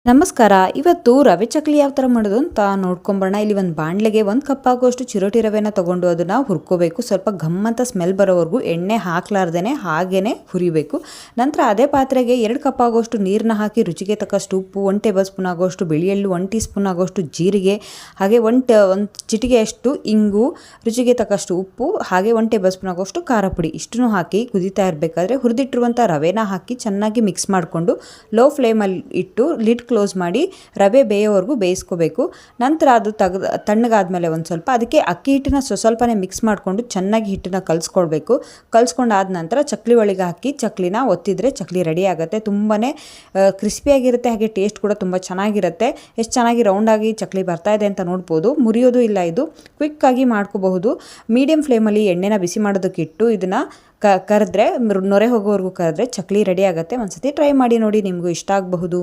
ನಮಸ್ಕಾರ. ಇವತ್ತು ರವೆ ಚಕ್ಲಿ ಯಾವ ಥರ ಮಾಡೋದು ಅಂತ ನೋಡ್ಕೊಂಬರೋಣ. ಇಲ್ಲಿ ಒಂದು ಬಾಣಲೆಗೆ 1 ಕಪ್ ಆಗುವಷ್ಟು ಚಿರೋಟಿ ರವೆನ ತೊಗೊಂಡು ಅದನ್ನು ಹುರ್ಕೋಬೇಕು. ಸ್ವಲ್ಪ ಘಮ್ ಅಂತ ಸ್ಮೆಲ್ ಬರೋವರೆಗೂ ಎಣ್ಣೆ ಹಾಕ್ಲಾರ್ದೇ ಹಾಗೇ ಹುರಿಬೇಕು. ನಂತರ ಅದೇ ಪಾತ್ರೆಗೆ 2 ಕಪ್ ಆಗುವಷ್ಟು ನೀರನ್ನ ಹಾಕಿ ರುಚಿಗೆ ತಕ್ಕಷ್ಟು ಉಪ್ಪು, 1 ಟೇಬಲ್ ಸ್ಪೂನ್ ಆಗುವಷ್ಟು ಬಿಳಿ ಎಳ್ಳು, 1 ಟೀ ಸ್ಪೂನ್ ಆಗುವಷ್ಟು ಜೀರಿಗೆ, ಹಾಗೆ ಒಂದು ಚಿಟಿಗೆಯಷ್ಟು ಇಂಗು, ರುಚಿಗೆ ತಕ್ಕಷ್ಟು ಉಪ್ಪು, ಹಾಗೆ 1 ಟೇಬಲ್ ಸ್ಪೂನ್ ಆಗುವಷ್ಟು ಖಾರ ಪುಡಿ ಇಷ್ಟನ್ನು ಹಾಕಿ ಕುದೀತಾ ಇರಬೇಕಾದ್ರೆ ಹುರಿದಿಟ್ಟಿರುವಂಥ ರವೆನ ಹಾಕಿ ಚೆನ್ನಾಗಿ ಮಿಕ್ಸ್ ಮಾಡಿಕೊಂಡು ಲೋ ಫ್ಲೇಮಲ್ಲಿ ಇಟ್ಟು ಲಿಡ್ ಕ್ಲೋಸ್ ಮಾಡಿ ರವೆ ಬೇಯೋವರೆಗೂ ಬೇಯಿಸ್ಕೋಬೇಕು. ನಂತರ ಅದು ತಣ್ಣಗಾದ್ಮೇಲೆ ಒಂದು ಸ್ವಲ್ಪ ಅದಕ್ಕೆ ಅಕ್ಕಿ ಹಿಟ್ಟನ್ನ ಸ್ವಲ್ಪನೇ ಮಿಕ್ಸ್ ಮಾಡಿಕೊಂಡು ಚೆನ್ನಾಗಿ ಹಿಟ್ಟನ್ನ ಕಲಿಸ್ಕೊಳ್ಬೇಕು. ಕಲಿಸ್ಕೊಂಡಾದ ನಂತರ ಚಕ್ಲಿ ಒಳಗೆ ಹಾಕಿ ಚಕ್ಲಿನ ಒತ್ತಿದ್ರೆ ಚಕ್ಲಿ ರೆಡಿ ಆಗುತ್ತೆ. ತುಂಬಾ ಕ್ರಿಸ್ಪಿಯಾಗಿರುತ್ತೆ, ಹಾಗೆ ಟೇಸ್ಟ್ ಕೂಡ ತುಂಬ ಚೆನ್ನಾಗಿರುತ್ತೆ. ಎಷ್ಟು ಚೆನ್ನಾಗಿ ರೌಂಡಾಗಿ ಚಕ್ಲಿ ಬರ್ತಾ ಇದೆ ಅಂತ ನೋಡ್ಬೋದು. ಮುರಿಯೋದು ಇಲ್ಲ, ಇದು ಕ್ವಿಕ್ಕಾಗಿ ಮಾಡ್ಕೋಬಹುದು. ಮೀಡಿಯಂ ಫ್ಲೇಮಲ್ಲಿ ಎಣ್ಣೆನ ಬಿಸಿ ಮಾಡೋದಕ್ಕೆ ಇಟ್ಟು ಇದನ್ನು ಕರೆದ್ರೆ ನೊರೆ ಹೋಗೋವರೆಗೂ ಕರೆದ್ರೆ ಚಕ್ಲಿ ರೆಡಿ ಆಗುತ್ತೆ. ಒಂದ್ಸತಿ ಟ್ರೈ ಮಾಡಿ ನೋಡಿ, ನಿಮಗೂ ಇಷ್ಟ ಆಗಬಹುದು.